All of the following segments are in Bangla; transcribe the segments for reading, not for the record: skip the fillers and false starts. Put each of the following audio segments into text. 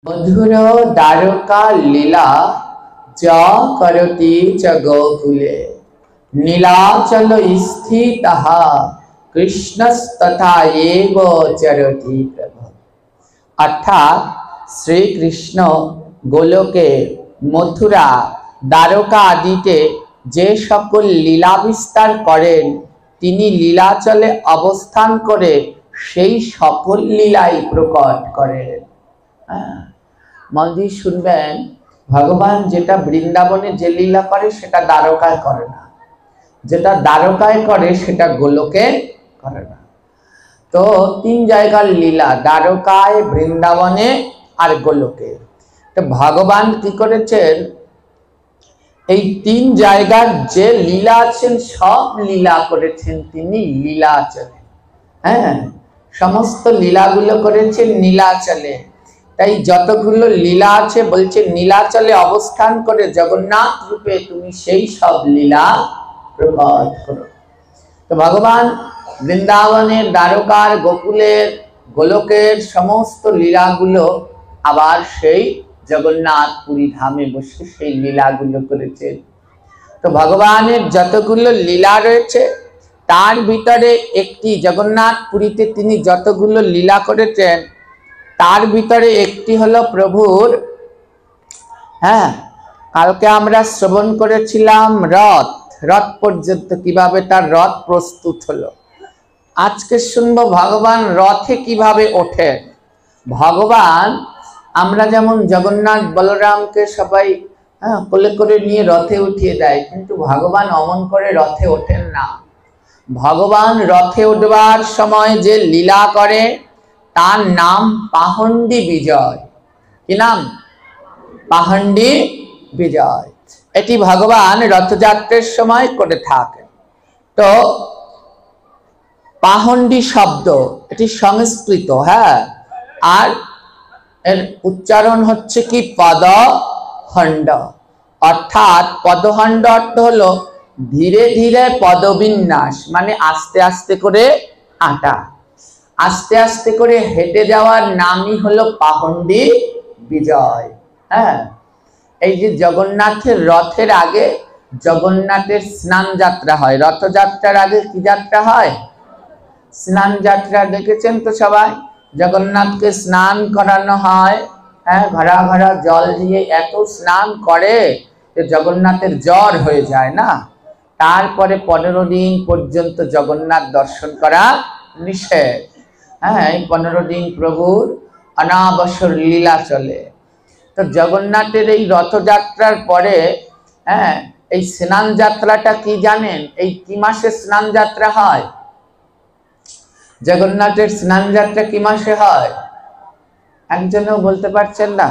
मधुर द्वारका लीला च करति च गोकुले नीलाचल स्थितः कृष्णस्तथा एव चरति प्रभु। अर्थात श्री कृष्ण गोलोके मथुरा द्वारका आदिते जे सकल लीला विस्तार करें तिनी लीलाचले अवस्थान करे सेई सकल लीलाई प्रकट करें। मन दिए शुनबेन भगवान जेटा बृंदावने जे लीला करे सेटा द्वारकाय करे ना, जेटा द्वारकाय करे सेटा गोलोके करे ना। तो तीन जायगार लीला द्वारकाय बृंदावने और गोलोके। तो भगवान की करेছেন এই তিন জায়গার যে লীলা আছেন সব লীলা করেছেন তিনি লীলাচলে। হ্যাঁ, সমস্ত লীলাগুলো করেছেন নীলাচলে। তাই যতগুলো লীলা আছে বলছে নীলাচলে অবস্থান করে জগন্নাথ রূপে তুমি সেই সব লীলা প্রকট করো। তো ভগবান বৃন্দাবনের দ্বারকার গোকুলের গোলকের সমস্ত লীলাগুলো আবার সেই জগন্নাথ পুরী ধামে বসে সেই লীলাগুলো করেছেন। তো ভগবানের যতগুলো লীলা রয়েছে তার ভিতরে একটি জগন্নাথ পুরীতে তিনি যতগুলো লীলা করেছেন তার ভিতরে একটি হলো প্রভুর, হ্যাঁ, কালকে আমরা শ্রবণ করেছিলাম রথ, রথ পর্যন্ত কিভাবে তার রথ প্রস্তুত হলো। আজকে শুনবো ভগবান রথে কিভাবে ওঠে। ভগবান আমরা যেমন জগন্নাথ বলরামকে সবাই কোলে করে নিয়ে রথে উঠিয়ে দেয়, কিন্তু ভগবান অমন করে রথে ওঠেন না। ভগবান রথে উঠবার সময় যে লীলা করে তার নাম পাহন্ডি বিজয়। কি নাম? পাহন্ডি বিজয়। এটি ভগবান রথযাত্রার সময় করে থাকেন। তো পাহন্ডি শব্দ এটি সংস্কৃত, হ্যাঁ, আর এর উচ্চারণ হচ্ছে কি পদখণ্ড। অর্থাৎ পদখণ্ড অর্থ হলো ধীরে ধীরে পদবিন্যাস, মানে আস্তে আস্তে করে হাঁটা, আস্তে আস্তে করে হেঁটে যাওয়ার নামই হলো পাহন্ডি বিজয়। হ্যাঁ, এই যে জগন্নাথের রথের আগে জগন্নাথের স্নান যাত্রা হয়, রথযাত্রার আগে কি যাত্রা হয়? স্নান যাত্রা। দেখেছেন তো সবাই, জগন্নাথকে স্নান করানো হয়, হ্যাঁ, ঘরা ঘরা জল দিয়ে এত স্নান করে যে জগন্নাথের জ্বর হয়ে যায় না। তারপরে 15 দিন পর্যন্ত জগন্নাথ দর্শন করা নিষেধ। হ্যাঁ, এই 15 দিন প্রভুর অনাবসর লীলা চলে। তো জগন্নাথের এই রথযাত্রার পরে, হ্যাঁ, এই স্নান যাত্রাটা কি জানেন? এই কি মাসে স্নান যাত্রা হয়? জগন্নাথের স্নান যাত্রা কি মাসে হয়? একজনও বলতে পারছেন না?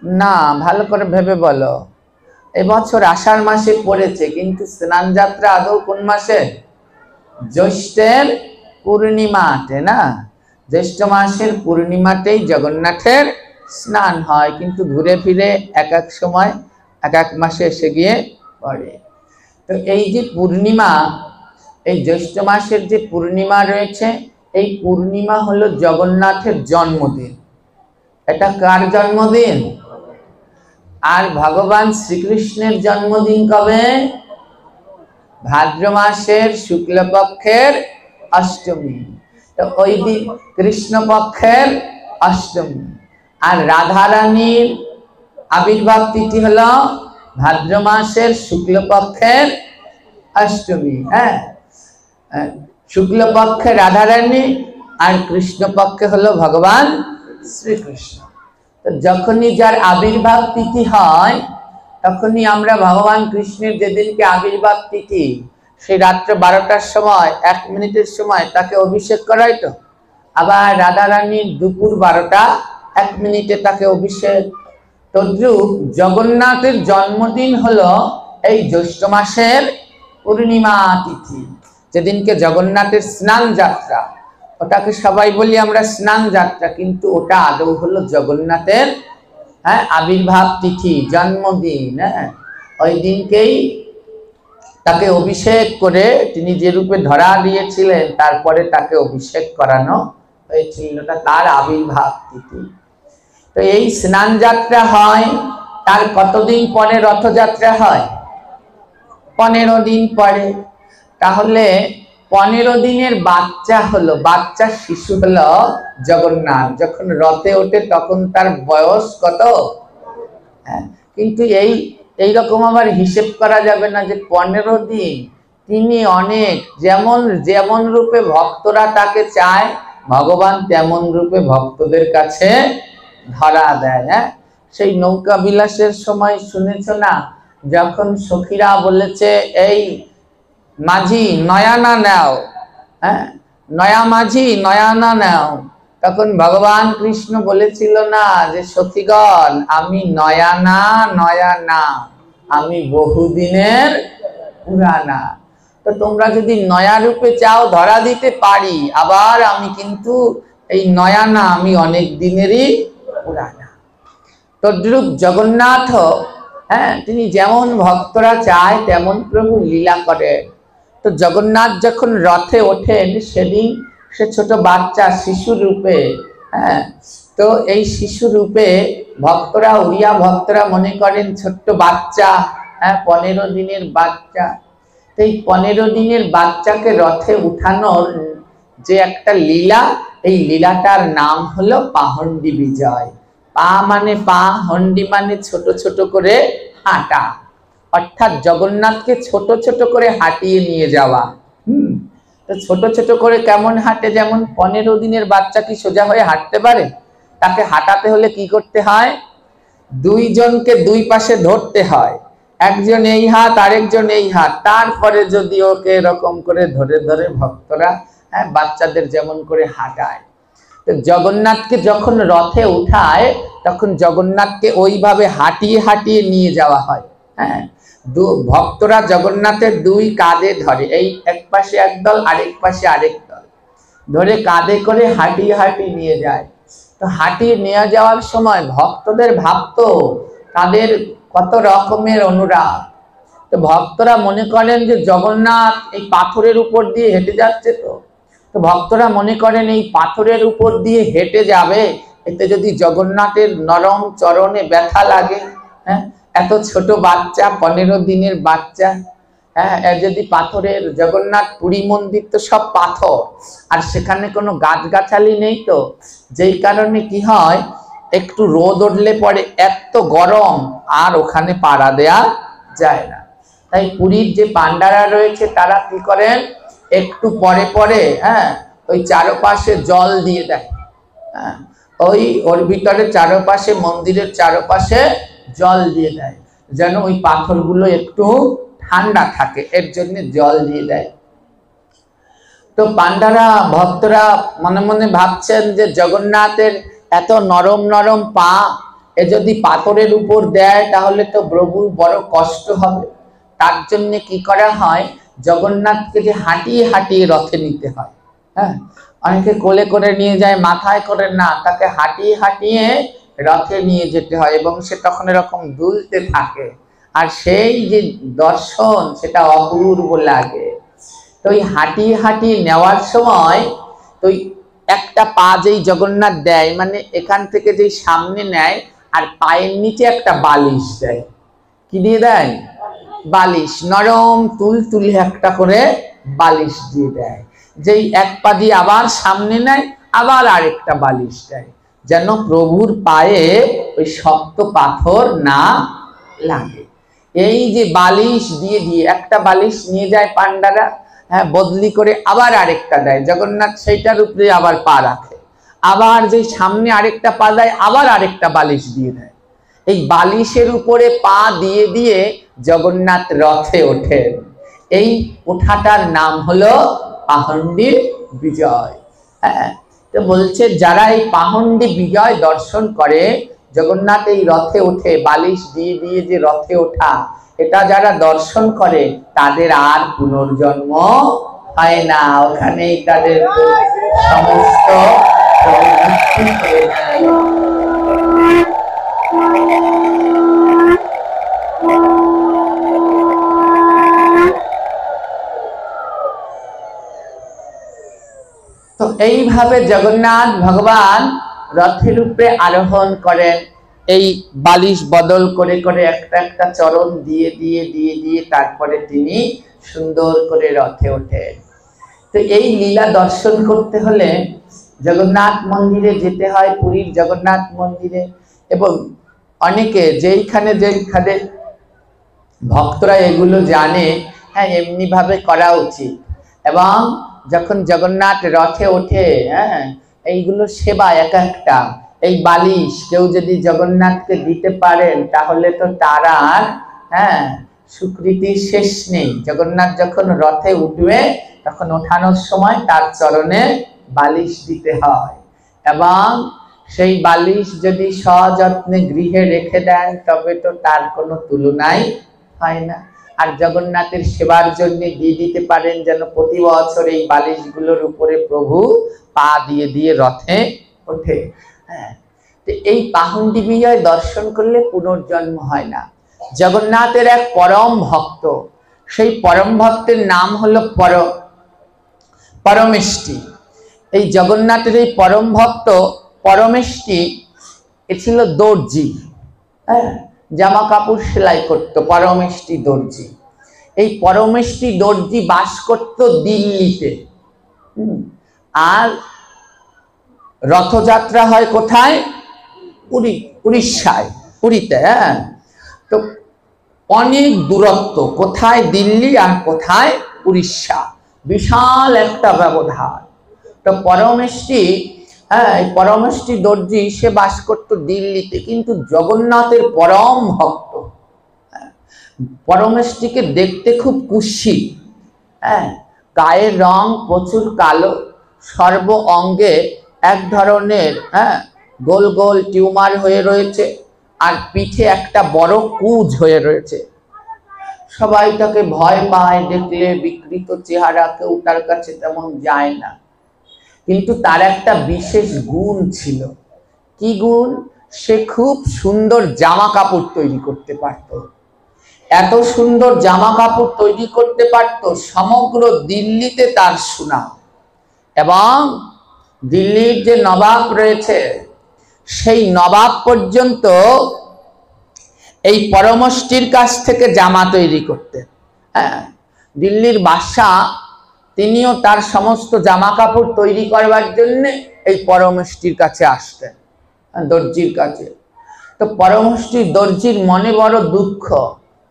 না, ভালো করে ভেবে বলো। এবছর আষাঢ় মাসে পড়েছে, কিন্তু স্নান যাত্রা আদৌ কোন মাসে? জ্যৈষ্ঠের পূর্ণিমাতে না। জ্যৈষ্ঠ মাসের পূর্ণিমাতেই জগন্নাথের স্নান হয়, কিন্তু ঘুরে ফিরে এক এক সময় এক এক মাসে এসে গিয়ে পড়ে। তো এই যে পূর্ণিমা, এই জ্যৈষ্ঠ মাসের যে পূর্ণিমা রয়েছে, এই পূর্ণিমা হলো জগন্নাথের জন্মদিন। এটা কার জন্মদিন? আর ভগবান শ্রীকৃষ্ণের জন্মদিন কবে? ভাদ্র মাসের শুক্লপক্ষের অষ্টমী। তো ওই দিন কৃষ্ণপক্ষের অষ্টমী। আর রাধারানীর আবির্ভাব তিথি হলো ভাদ্র মাসের শুক্লপক্ষের অষ্টমী। হ্যাঁ, শুক্লপক্ষে রাধারানী আর কৃষ্ণপক্ষে হলো ভগবান শ্রীকৃষ্ণ। তো যখনই যার আবির্ভাব তিথি হয় তখনই আমরা ভগবান কৃষ্ণের যেদিনকে আবির্ভাব তিথি সেই রাত্র 12টার সময় 1 মিনিটের সময় তাকে অভিষেক করাই। তো আবার রাধারানীর দুপুর 12টা 1 মিনিটে তাকে অভিষেক। তদ্রূপ জগন্নাথের জন্মদিন হলো এই জ্যৈষ্ঠ মাসের পূর্ণিমা তিথি, যেদিনকে জগন্নাথের স্নান যাত্রা। ওটাকে সবাই বলি আমরা স্নান যাত্রা, কিন্তু ওটা আদৌ হলো জগন্নাথের, হ্যাঁ, আবির্ভাব তিথি, জন্মদিন। হ্যাঁ, ওই দিনকেই তাকে অভিষেক করে তিনি যে রূপে ধরা দিয়েছিলেন তারপরে তাকে অভিষেক করানো হয়েছিল, তার আবির্ভাব তিথি। তো এই স্নান যাত্রা হয়, তার কতদিন পরে রথযাত্রা হয়? 15 দিন পরে। তাহলে 15 দিনের বাচ্চা হলো, বাচ্চা শিশু হলো জগন্নাথ। যখন রথে ওঠে তখন তার বয়স কত? কিন্তু এইরকম আবার হিসেব করা যাবে না যে 15 দিন। তিনি অনেক, যেমন যেমন রূপে ভক্তরা তাকে চায়, ভগবান তেমন রূপে ভক্তদের কাছে ধরা দেয়। সেই নৌকা বিলাসের সময় শুনেছ না, যখন সখীরা বলেছে এই মাঝি নয়ানা নাও, নয়া মাঝি নয়ানা নাও, তখন ভগবান কৃষ্ণ বলেছিল না যে সখীগণ আমি নয়ানা নয়ানা, আমি বহুদিনের পুরানা। তো তোমরা যদি নয়া রূপে চাও ধরা দিতে পারি, আবার আমি কিন্তু এই নয়ানা, আমি অনেক দিনেরই পুরানা। তদ্রূপ জগন্নাথ, তিনি যেমন ভক্তরা চায় তেমন প্রভু লীলা করে। তো জগন্নাথ যখন রথে ওঠেন সেদিন সে ছোট বাচ্চা শিশু রূপে, তো এই শিশু রূপে ভক্তরা, উড়িয়া ভক্তরা মনে করেন ছোট্ট বাচ্চা, 15 দিনের বাচ্চা। তো এই 15 দিনের বাচ্চাকে রথে উঠানোর যে একটা লীলা, এই লীলাটার নাম হলো পাহন্ডি বিজয়। পা মানে পা, হন্ডি মানে ছোট ছোট করে হাঁটা, অর্থাৎ জগন্নাথকে ছোট ছোট করে হাঁটিয়ে নিয়ে যাওয়া। তো ছোট ছোট করে কেমন হাঁটে? যেমন 15 দিনের বাচ্চা কি সোজা হয়ে হাঁটতে পারে? তাকে হাঁটাতে হলে কি করতে হয়? দুইজনকে দুই পাশে ধরতে হয়, একজন এই হাত আরেকজন এই হাত, তারপরে যদি ওকে এরকম করে ধরে ধরে ভক্তরা বাচ্চাদের যেমন করে হাঁটায়। তো জগন্নাথকে যখন রথে উঠায় তখন জগন্নাথকে ওইভাবে হাঁটিয়ে হাঁটিয়ে নিয়ে যাওয়া হয়। ভক্তরা জগন্নাথের দুই কাঁধে ধরে, এই এক পাশে একদল আরেক পাশে আরেক দল ধরে কাঁধে করে হাঁটিয়ে হাঁটিয়ে নিয়ে যায়। তো হাঁটিয়ে নিয়ে যাওয়ার সময় ভক্তদের ভাবতো তাদের কত রকমের অনুরাগ। তো ভক্তরা মনে করেন যে জগন্নাথ এই পাথরের উপর দিয়ে হেঁটে যাচ্ছে, তো ভক্তরা মনে করেন এই পাথরের উপর দিয়ে হেঁটে যাবে, এতে যদি জগন্নাথের নরম চরণে ব্যথা লাগে, এত ছোট বাচ্চা 15 দিনের বাচ্চা, যদি পাথরের, জগন্নাথ পুরী মন্দির তো সব পাথর, আর সেখানে কোনো গাছগাছালি নেই, তো যেই কারণে কি হয়, একটু রোদ উঠলে পরে এত গরম আর ওখানে পাড়া দেয়া যায় না। তাই পুরীর যে পান্ডারা রয়েছে তারা কি করেন, একটু পরে পরে ওই চারপাশে জল দিয়ে দেয়, ওর ভিতরে চারপাশে, মন্দিরের চারপাশে জল দিয়ে দেয়, যেন ওই পাথরগুলো একটু ঠান্ডা থাকে, এর জন্য জল দিয়ে দেয়। তো পান্ডারা, ভক্তরা মনে মনে ভাবছেন যে জগন্নাথের এত নরম নরম পা, এ যদি পাথরের উপর দেয় তাহলে তো প্রভুর বড় কষ্ট হবে। তার জন্য কি করা হয়, জগন্নাথকে যে হাঁটিয়ে হাঁটিয়ে রথে নিতে হয়, অনেকে কোলে করে নিয়ে যায়, মাথায় করে না, তাকে হাঁটিয়ে হাঁটিয়ে রথে নিয়ে যেতে হয়, এবং সে তখন এরকম দুলতে থাকে, আর সেই যে দর্শন সেটা অপূর্ব লাগে। তো ওই হাঁটিয়ে হাঁটিয়ে নেওয়ার সময় তো একটা পা যেই জগন্নাথ দেয়, মানে এখান থেকে যেই সামনে নেয়, আর পায়ের নিচে একটা বালিশ দেয়। কি দিয়ে দেয়? বালিশ, নরম তুল তুলে একটা করে বালিশ দিয়ে দেয়। যেই এক পা দিয়ে আবার সামনে নেয়, আবার আরেকটা বালিশ দেয়, যেন প্রভুর পায়ে ওই শক্ত পাথর না লাগে। এই যে বালিশ দিয়ে দিয়ে, একটা বালিশ নিয়ে যায় পান্ডারা, বদলি করে আবার আরেকটা দেয়, জগন্নাথ সেইটার উপরে আবার পা রাখে, আবার যে সামনে আরেকটা পা দেয়, আবার আরেকটা বালিশ দিয়ে দেয়। এই বালিশের উপরে পা দিয়ে দিয়ে জগন্নাথ রথে ওঠেন। এই ওঠাটার নাম হলো পাহন্ডি বিজয়। তো বলছে যারা এই পাহন্ডি বিজয় দর্শন করে, জগন্নাথ এই রথে ওঠে, বালিশ দিয়ে দিয়ে যে রথে ওঠা, এটা যারা দর্শন করে তাদের আর পুনর্জন্ম হয় না, ওখানেই তাদের সমস্ত মুক্তি হয়ে যায়। তো এইভাবে জগন্নাথ ভগবান রথের উপরে আরোহণ করেন, এই বালিশ বদল করে করে একটা একটা চরণ দিয়ে দিয়ে দিয়ে দিয়ে তারপরে তিনি সুন্দর করে রথে ওঠেন। তো এই লীলা দর্শন করতে হলে জগন্নাথ মন্দিরে যেতে হয়, পুরীর জগন্নাথ মন্দিরে। এবং অনেকে যেইখানে যেইখানে ভক্তরা এগুলো জানে, হ্যাঁ এমনি ভাবে করা উচিত। এবং যখন জগন্নাথ রথে ওঠে, হ্যাঁ এইগুলো সেবা এক একটা, এই বালিশ কেউ যদি জগন্নাথকে দিতে পারেন তাহলে তো তার আর হ্যাঁ স্বীকৃতির শেষ নেই। জগন্নাথ যখন রথে উঠবে তখন ওঠানোর সময় তার চরণে বালিশ দিতে হয়, এবং সেই বালিশ যদি সযত্নে গৃহে রেখে দেন তবে তো তার কোনো তুলনাই হয় না। আর জগন্নাথের সেবার জন্য দিয়ে দিতে পারেন যেন প্রতি বছর এই বালিশগুলোর উপরে প্রভু পা দিয়ে দিয়ে রথে ওঠে। হ্যাঁ, তো এই পাহুন্ডি বিজয় দর্শন করলে পুনর্জন্ম হয় না। জগন্নাথের এক পরম ভক্ত, সেই পরম ভক্তের নাম হলো পরমেষ্টি। এই জগন্নাথের এই পরম ভক্ত পরমেষ্টি এ ছিল দর্জি, হ্যাঁ জামা কাপড় সেলাই করতো পরমেষ্টি দর্জি। এই পরমেষ্টি দর্জি বাস করত দিল্লিতে। আর রথযাত্রা হয় কোথায়? উড়িষ্যায়, পুরীতে। হ্যাঁ, তো অনেক দূরত্ব, কোথায় দিল্লি আর কোথায় উড়িষ্যা, বিশাল একটা ব্যবধান। তো পরমেষ্টি, হ্যাঁ এই পরমেষ্টি দর্জি সে বাস করত দিল্লিতে, কিন্তু জগন্নাথের পরম ভক্ত। পরমেষ্টিকে দেখতে খুব কুৎসিত, হ্যাঁ গায়ের রং প্রচুর কালো, সর্ব অঙ্গে এক ধরনের হ্যাঁ গোল গোল টিউমার হয়ে রয়েছে, আর পিঠে একটা বড় কুঁজ হয়ে রয়েছে। সবাই তাকে ভয় পায় দেখলে, বিকৃত চেহারা, কেউ তার কাছে তেমন যায় না। কিন্তু তার একটা বিশেষ গুণ ছিল। কি গুণ? সে খুব সুন্দর জামা কাপড় তৈরি করতে পারত। এত সুন্দর জামা কাপড় তৈরি করতে পারত, সমগ্র দিল্লিতে তার সুনাম। এবং দিল্লির যে নবাব রয়েছে, সেই নবাব পর্যন্ত এই পরমেষ্টির কাছ থেকে জামা তৈরি করতেন। হ্যাঁ, দিল্লির বাদশাহ তিনিও তার সমস্ত জামা কাপড় তৈরি করবার জন্য এই পরমেষ্টির কাছে আসতেন, দর্জির কাছে। তো পরমেষ্টির দর্জির মনে বড় দুঃখ।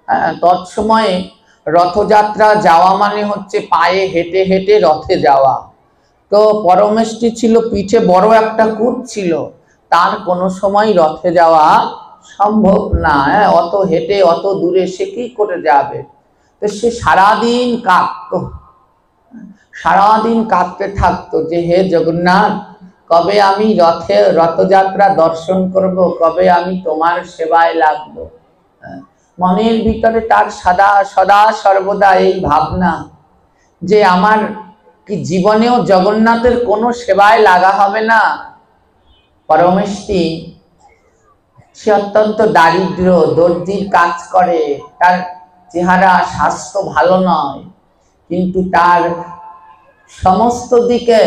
হ্যাঁ, তৎসময়ে রথযাত্রা যাওয়া মানে হচ্ছে পায়ে হেঁটে হেঁটে রথে যাওয়া। তো পরমেষ্টি ছিল, পিঠে বড় একটা কুঁজ ছিল, তার কোনো সময় রথে যাওয়া সম্ভব না। অত হেঁটে অত দূরে সে কি করে যাবে? তো সে সারাদিন কাঁদতো, সারাদিন কাঁদতে থাকতো যে হে জগন্নাথ, কবে আমি রথযাত্রা দর্শন করব, কবে আমি তোমার সেবায় লাগবো। মনের ভিতরে তার সদা সর্বদা এই ভাবনা যে আমার কি জীবনেও জগন্নাথের কোনো সেবায় লাগা হবে না। পরমেষ্টি সে অত্যন্ত দারিদ্র, দর্জির কাজ করে, তার চেহারা স্বাস্থ্য ভালো নয়, কিন্তু তার সমস্ত দিকে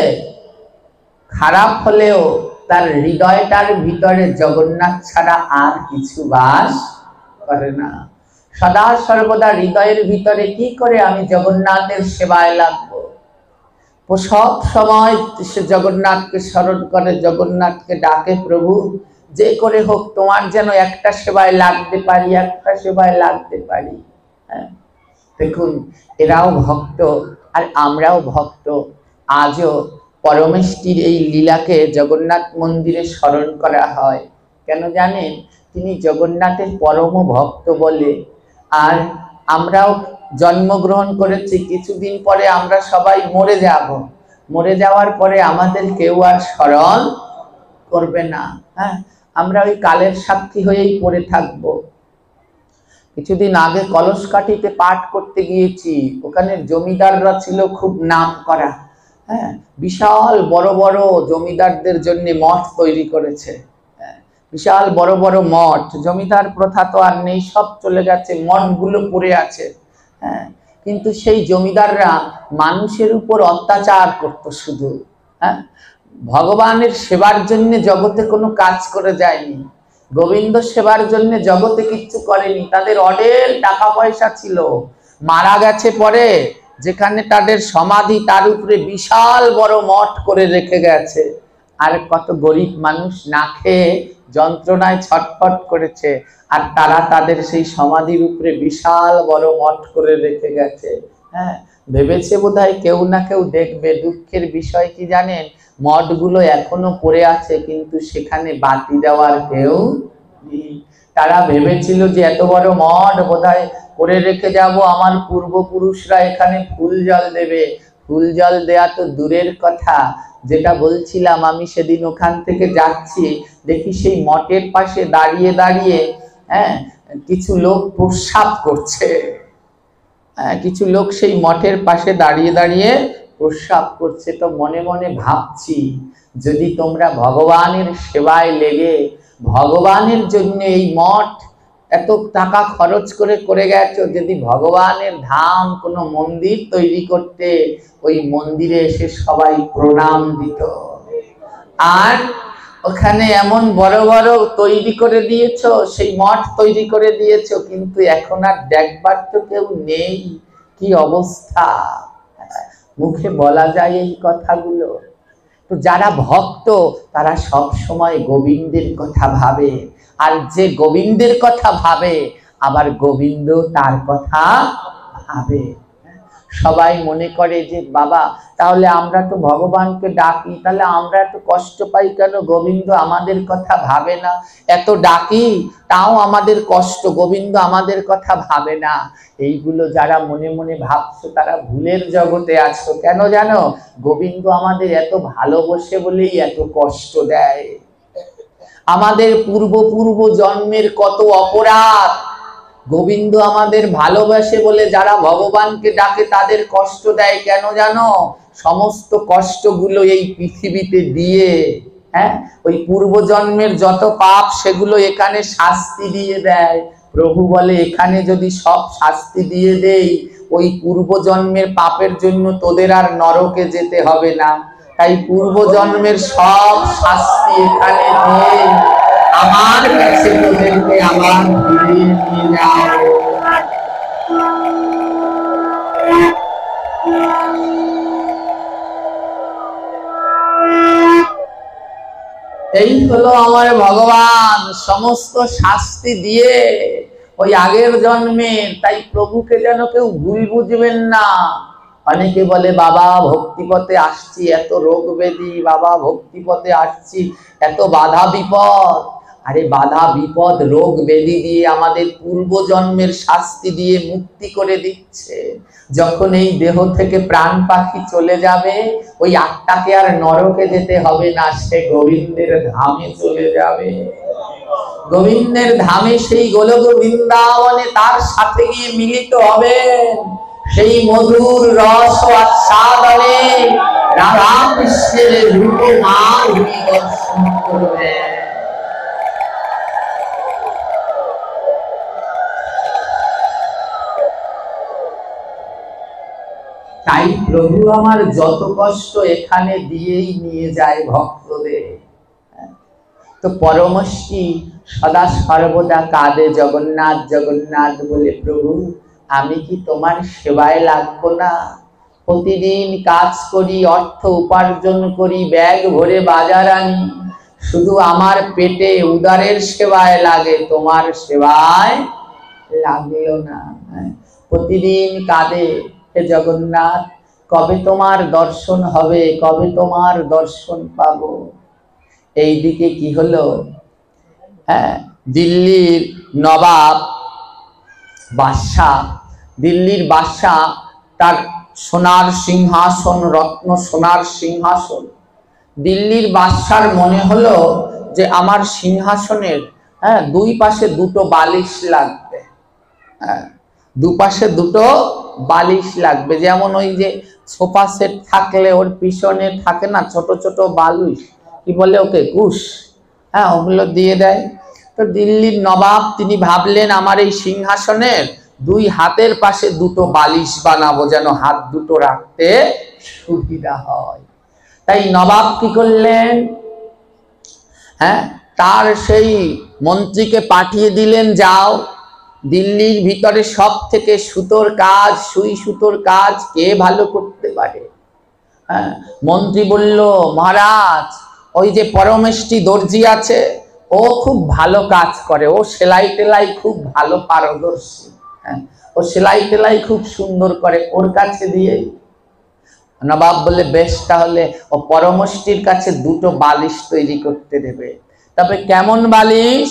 খারাপ হলেও তার হৃদয়টার ভিতরে জগন্নাথ ছাড়া আর কিছু বাস করে না। সদা সর্বদা হৃদয়ের ভিতরে কি করে আমি জগন্নাথের সেবায় লাগবো, সব সময় সে জগন্নাথকে স্মরণ করে, জগন্নাথকে ডাকে, প্রভু যে করে হোক তোমার যেন একটা সেবায় লাগতে পারি, একটা সেবায় লাগতে পারি। হ্যাঁ, দেখুন এরাও ভক্ত আর আমরাও ভক্ত। আজও পরমেষ্টির এই লীলাকে জগন্নাথ মন্দিরে স্মরণ করা হয়। কেন জানেন? তিনি জগন্নাথের পরম ভক্ত বলে। আর আমরাও জন্মগ্রহণ করেছি, কিছুদিন পরে আমরা সবাই মরে যাব, মরে যাওয়ার পরে আমাদের কেউ আর স্মরণ করবে না। হ্যাঁ, আমরা ওই কালের সাক্ষী হয়েই পড়ে থাকব। কিছুদিন আগে কলসকাঠিতে পাঠ করতে গিয়েছি, ওখানে জমিদাররা ছিল খুব নাম করা। হ্যাঁ, বিশাল বড় বড় জমিদারদের জন্য মঠ তৈরি করেছে, বিশাল বড় বড় মঠ। জমিদার প্রথা তো আর নেই, সব চলে গেছে, মঠগুলো পড়ে আছে। হ্যাঁ, কিন্তু সেই জমিদাররা মানুষের উপর অত্যাচার করত শুধু। হ্যাঁ, ভগবানের সেবার জন্য জগতে কোনো কাজ করে যায়নি, গোবিন্দ সেবার জন্য জগতে কিচ্ছু করেনি। তাদের অঢেল টাকা পয়সা ছিল, মারা গেছে পরে যেখানে তাদের সমাধি তার উপরে বিশাল বড় মঠ করে রেখে গেছে। আর কত গরিব মানুষ না খেয়ে যন্ত্রণায় ছটফট করেছে, আর তারা তাদের সেই সমাধির উপরে বিশাল বড় মঠ করে রেখে গেছে। হ্যাঁ, ভেবেছে বোধহয় কেউ না কেউ দেখবে। দুঃখের বিষয় কি জানেন, মঠগুলো এখনো পড়ে আছে, কিন্তু সেখানে বাতি দেওয়ার কেউ নেই। তারা ভেবেছিল যে এত বড় মঠ বোধহয় করে রেখে যাব, আমার পূর্বপুরুষরা এখানে ফুল জল দেবে। ফুল জল দেয়া তো দূরের কথা, যেটা বলছিলাম আমি সেদিন ওখান থেকে যাচ্ছি, দেখি সেই মঠের পাশে দাঁড়িয়ে দাঁড়িয়ে কিছু লোক প্রস্রাব করছে। কিছু লোক সেই মঠের পাশে দাঁড়িয়ে দাঁড়িয়ে প্রস্রাব করছে। তো মনে মনে ভাবছি, যদি তোমরা ভগবানের সেবায় লেগে ভগবানের জন্য এই মঠ এত টাকা খরচ করে গেছো, যদি ভগবানের ধাম কোনো মন্দির তৈরি করতে, ওই মন্দিরে এসে সবাই প্রণাম দিত। আর ওখানে এমন বড় বড় তৈরি করে দিয়েছো, সেই মঠ তৈরি করে দিয়েছো, কিন্তু এখন আর দেখবার তো কেউ নেই। কি অবস্থা! মুখে বলা যায় এই কথাগুলো? তো যারা ভক্ত তারা সব সময় গোবিন্দের কথা ভাবে, আর যে গোবিন্দের কথা ভাবে আবার গোবিন্দ তার কথা ভাবে। সবাই মনে করে যে বাবা, তাহলে আমরা তো ভগবানকে ডাকি, তাহলে আমরা এত কষ্ট পাই কেন? গোবিন্দ আমাদের কথা ভাবে না। এত ডাকি তাও আমাদের কষ্ট, গোবিন্দ আমাদের কথা ভাবে না। এইগুলো যারা মনে মনে ভাবছো তারা ভুলের জগতে আছো। কেন জানো? গোবিন্দ আমাদের এত ভালোবাসে বলেই এত কষ্ট দেয়। আমাদের পূর্ব জন্মের কত অপরাধ, গোবিন্দ আমাদের ভালোবাসে বলে যারা ভগবানকে ডাকে তাদের কষ্ট দেয়। কেন জানো? সমস্ত কষ্টগুলো এই পৃথিবীতে দিয়ে, ওই পূর্বজন্মের যত পাপ সেগুলো এখানে শাস্তি দিয়ে দেয়। প্রভু বলে, এখানে যদি সব শাস্তি দিয়ে দেই, ওই পূর্বজন্মের পাপের জন্য তোদের আর নরকে যেতে হবে না। তাই পূর্বজন্মের সব শাস্তি এখানে দিয়ে আমার কাছে তোদেরকে আবার ফিরিয়ে নিয়ে যাও। এই হলো আমার ভগবান, সমস্ত শাস্তি দিয়ে ওই আগের জন্মের। তাই প্রভুকে যেন কেউ ভুল বুঝবেন না। অনেকে বলে বাবা ভক্তিপথে আসছি, এত রোগ ব্যাধি, বাবা ভক্তিপথে আসছি, এত বাধা বিপদ। আরে বাধা বিপদ রোগ ব্যাধি দিয়ে আমাদের পূর্বজন্মের শাস্তি দিয়ে মুক্তি করে দিচ্ছে। যখন এই দেহ থেকে প্রাণ পাখি চলে যাবে, ওই আত্মাকে আর নরকে যেতে হবে না, সে গোবিন্দের ধামে চলে যাবে। গোবিন্দের ধামে সেই গোলক বৃন্দাবনে তার সাথে গিয়ে মিলিত হবে। সেই মধুর রস আস্বাদনে রাধা কৃষ্ণের রূপ নাম দর্শন করবে। তাই প্রভু আমার যত কষ্ট এখানে দিয়েই নিয়ে যায় ভক্তদের। তো পরমশ্রী সদা সর্বদা কাঁদে জগন্নাথ জগন্নাথ বলে, প্রভু আমি কি তোমার সেবায় লাগবো না? প্রতিদিন কাজ করি, অর্থ উপার্জন করি, ব্যাগ ভরে বাজার আনি, শুধু আমার পেটে উদারের সেবায় লাগে, তোমার সেবায় লাগলো না। প্রতিদিন কাঁদে, হে জগন্নাথ কবে তোমার দর্শন হবে, কবে তোমার দর্শন পাবো। এইদিকে কি হলো, দিল্লির নবাব বাদশাহ, দিল্লির বাদশাহ তার সোনার সিংহাসন, রত্ন সোনার সিংহাসন। দিল্লির বাদশার মনে হলো যে আমার সিংহাসনের দুই পাশে দুটো বালিশ লাগবে, দুপাশে দুটো বালিশ লাগবে। যেমন ওই যে সোফা সেট থাকলে ওর পিছনে থাকে না ছোট ছোট বালিশ, কি বলে ওকে, কুশ, ওগুলো দিয়ে দেয়। তো দিল্লির নবাব তিনি ভাবলেন আমার এই সিংহাসনের দুই হাতের পাশে দুটো বালিশ বানাবো, যেন হাত দুটো রাখতে সুবিধা হয়। তাই নবাব কি করলেন, হ্যাঁ, তার সেই মন্ত্রীকে পাঠিয়ে দিলেন, যাও দিল্লির ভিতরে সব থেকে সুতোর কাজ, সুই সুতোর কাজ কে ভালো করতে পারে। হ্যাঁ, মন্ত্রী বলল, মহারাজ ওই যে পরমেষ্টি দর্জি আছে, ও খুব ভালো কাজ করে, ও সেলাই টেলাই খুব ভালো পারদর্শী, হ্যাঁ, ও সেলাই টেলাই খুব সুন্দর করে, ওর কাছে দিয়ে। নবাব বলে, বেশ, তাহলে ও পরমেষ্টির কাছে দুটো বালিশ তৈরি করতে দেবে। তবে কেমন বালিশ?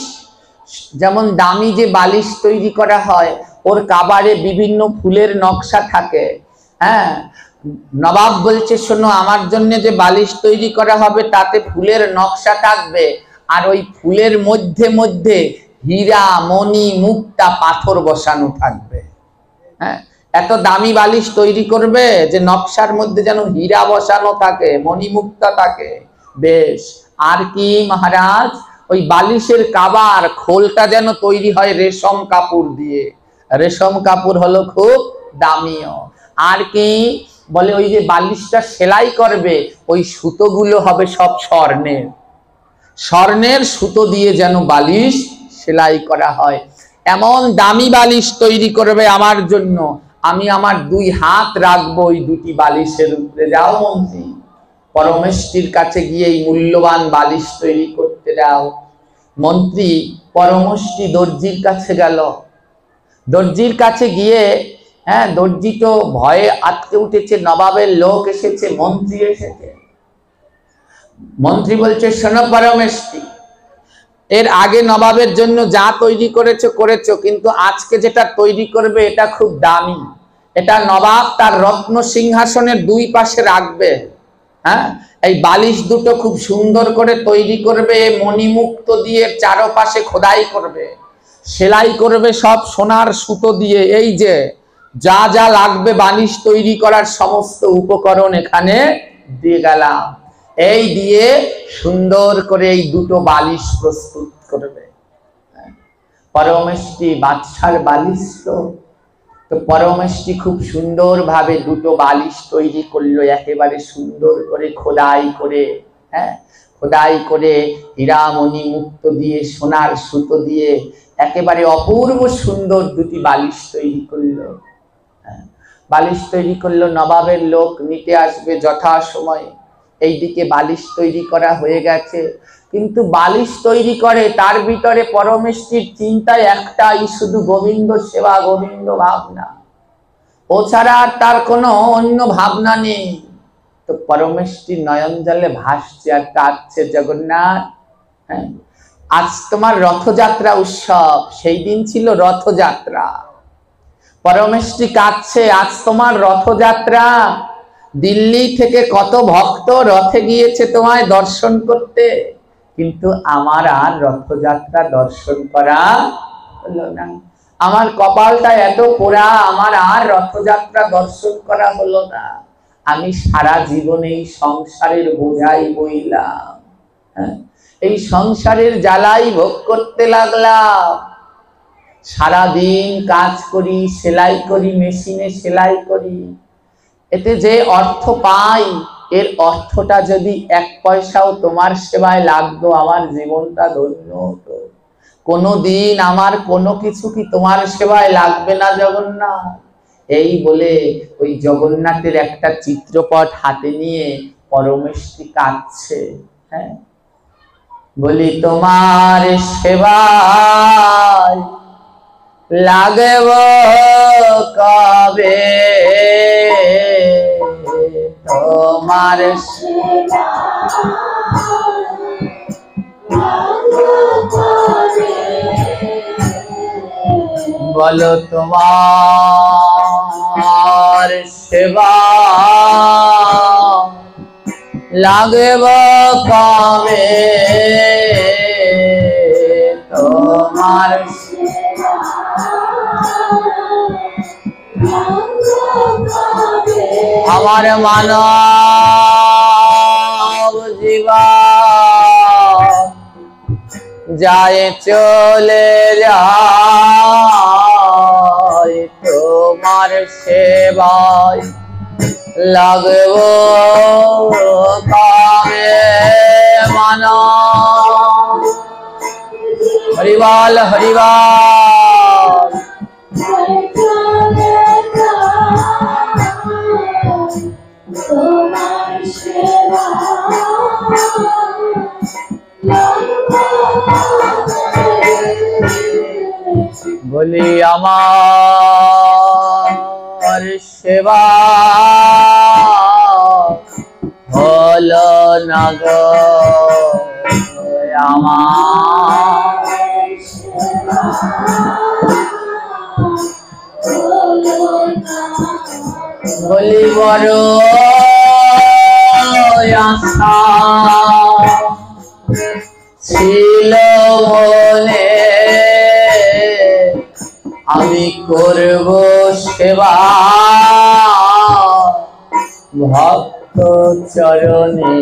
যেমন দামি যে বালিশ তৈরি করা হয়, ওর কাবারে বিভিন্ন ফুলের নকশা থাকে। হ্যাঁ, নবাব বলছে, শোনো, আমার জন্য যে বালিশ তৈরি করা হবে তাতে ফুলের নকশা থাকবে, আর ওই ফুলের মধ্যে মধ্যে হীরা, মণি, মুক্তা, পাথর বসানো থাকবে। হ্যাঁ, এত দামি বালিশ তৈরি করবে যে নকশার মধ্যে যেন হীরা বসানো থাকে, মণি, মুক্তা থাকে। বেশ, আর কি মহারাজ? ওই বালিশের কাবার খোলটা যেন তৈরি হয় রেশম কাপড় দিয়ে, রেশম কাপড় হলো খুব দামিও। আর কি? বলে ওই যে বালিশটা সেলাই করবে, ওই সুতোগুলো হবে সব স্বর্ণের, স্বর্ণের সুতো দিয়ে যেন বালিশ সেলাই করা হয়। এমন দামি বালিশ তৈরি করবে আমার জন্য, আমি আমার 2 হাত রাখবো ওই দুটি বালিশের উপরে। যাও মন্ত্রী, পরমেষ্টির কাছে গিয়ে এই মূল্যবান বালিশ তৈরি করতে দাও। মন্ত্রী পরমেষ্টি দর্জির কাছে গেল। দর্জির কাছে গিয়ে, হ্যাঁ, দর্জি তো ভয়ে আটকে উঠেছে, নবাবের লোক এসেছে, মন্ত্রী এসেছে। মন্ত্রী বলছে, শোনো পরমেষ্টি, এর আগে নবাবের জন্য যা তৈরি করেছো করেছো, কিন্তু আজকে যেটা তৈরি করবে এটা খুব দামি, এটা নবাব তার রত্ন সিংহাসনের 2 পাশে রাখবে। হ্যাঁ, এই বালিশ দুটো খুব সুন্দর করে তৈরি করবে, মণিমুক্ত দিয়ে চারপাশে খোদাই করবে, সেলাই করবে সব সোনার সুতো দিয়ে। এই যে যা যা লাগবে বালিশ তৈরি করার সমস্ত উপকরণ এখানে দিয়ে গেলাম, এই দিয়ে সুন্দর করে এই দুটো বালিশ প্রস্তুত করবে। পরমেষ্টি বাদশার বালিশ তো পরমেষ্টি খুব সুন্দর ভাবে দুটো বালিশ তৈরি করলো, একেবারে সুন্দর করে খোদাই করে, হ্যাঁ, খোদাই করে হীরামণি মুক্ত দিয়ে, সোনার সুতো দিয়ে একেবারে অপূর্ব সুন্দর দুটি বালিশ তৈরি করলো। বালিশ তৈরি করলো, নবাবের লোক নিতে আসবে যথা সময়ে। এইদিকে বালিশ তৈরি করা হয়ে গেছে, কিন্তু বালিশ তৈরি করে তার ভিতরে পরমেষ্টির চিন্তায় একটাই, শুধু গোবিন্দ সেবা, গোবিন্দ ভাবনা, ও ছাড়া আর তার কোনো অন্য ভাবনা নেই। তো পরমেষ্টির নয়ন জলে ভাসছে আর কাঁদছে, জগন্নাথ, হ্যাঁ, আজ তোমার রথযাত্রা উৎসব, সেই দিন ছিল রথযাত্রা। পরমেষ্টি কাঁদছে, আজ তোমার রথযাত্রা, দিল্লি থেকে কত ভক্ত রথে গিয়েছে তোমায় দর্শন করতে, কিন্তু আমার আর রথযাত্রা দর্শন করা হলো না। আমার কপালটা এত পোড়া, আমার আর রথযাত্রা দর্শন করা হলো না। আমি সারা জীবন এই সংসারের বোঝাই বইলাম, হ্যাঁ, এই সংসারের জ্বালাই ভোগ করতে লাগলাম। সারাদিন কাজ করি, সেলাই করি, মেশিনে সেলাই করি, এতে যে অর্থ পাই, এর অর্থটা যদি 1 পয়সাও তোমার সেবায় লাগতো, আমার জীবনটা ধন্য হতো। কোনোদিন আমার কোনো কিছু কি তোমার সেবায় লাগবে না জগন্নাথ? এই বলে ওই জগন্নাথের একটা চিত্রপট হাতে নিয়ে পরমেষ্টি কাঁদছে। হ্যাঁ, বলি তোমার সেবায় লাগব কবে, তোমার বলো তোমার সেবা লাগব কবে, তোমার আমার মানব জীবন যায় চলে যায়, তোমার সেবায় লাগব কামে মন। হরিবল হরিবল। বলি আমার সেবা হলো না গো, আমার বলি বড় আশা ছিল মনে, আমি করব সেবা ভক্ত চরণে।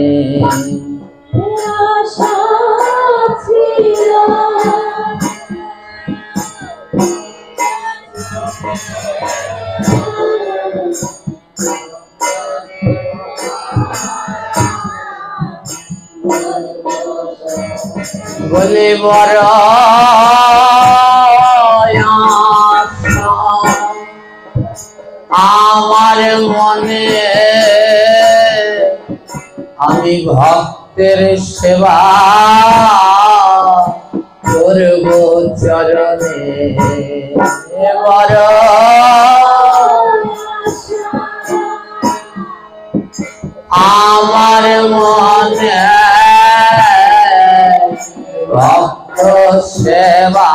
বলে বড় আমার মনে, আমি ভক্তের সেবা করব চরণে। বড় আমার মনে ভক্ত সেবা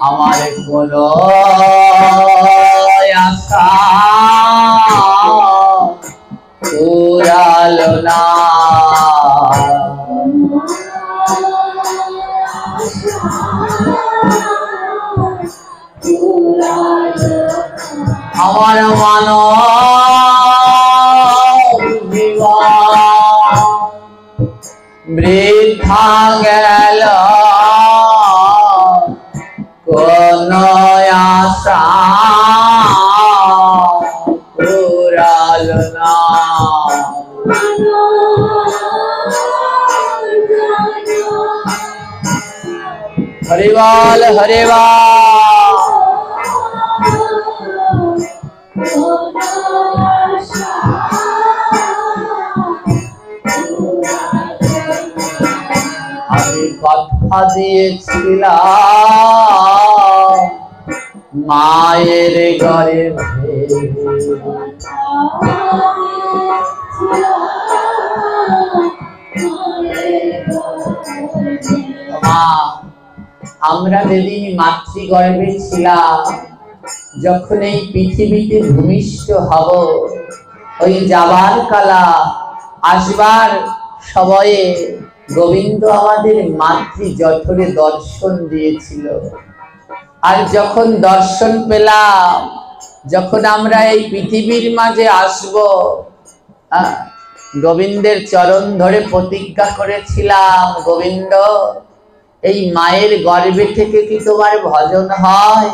আমার কোনো আশা পুরালো না। আমার মানব জীবন বৃথা গেল, কোন আশা পুরালো না। হরিবল হরিবল। আমি কথা দিয়েছিলাম মায়ের গর্ভে, মা আমরা যেদিন মাতৃগর্ভে ছিলাম, যখন এই পৃথিবীতে ভূমিষ্ঠ হব, ওই যাবার কালা আসবার সময়ে গোবিন্দ আমাদের মাতৃ জঠরে দর্শন দিয়েছিল। আর যখন দর্শন পেলাম, যখন আমরা এই পৃথিবীর মাঝে আসব, গোবিন্দের চরণ ধরে প্রতিজ্ঞা করেছিলাম, গোবিন্দ এই মায়ের গর্ভে থেকে কি তোমার ভজন হয়?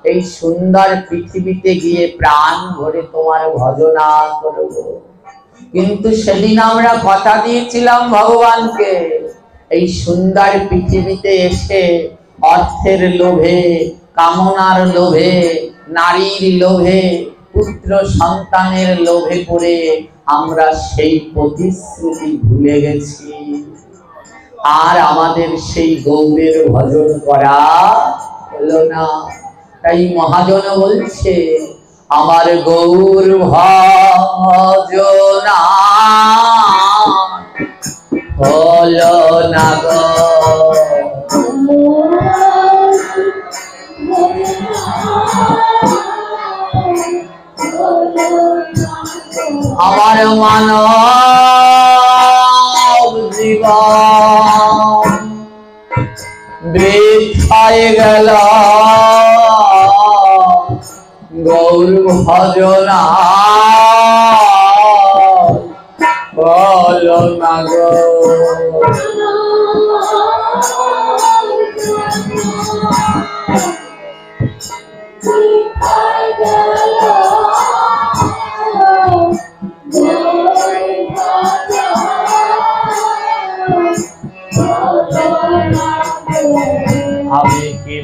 এই সুন্দর পৃথিবীতে গিয়ে প্রাণ ভরে তোমার ভজনা করব। কিন্তু সেদিন আমরা কথা দিয়েছিলাম ভগবানকে, এই সুন্দর পৃথিবীতে এসে অর্থের লোভে, কামনার লোভে, নারীর লোভে, পুত্র সন্তানের লোভে পড়ে আমরা সেই প্রতিশ্রুতি ভুলে গেছি। আর আমাদের সেই গৌরের ভজন করা হলো না। তাই মহাজন বলছে, আমার গৌর ভজনা হলো না গো। আমার মানব জীবন বৃথায় গেল, গৌর ভজনা হলো না গো।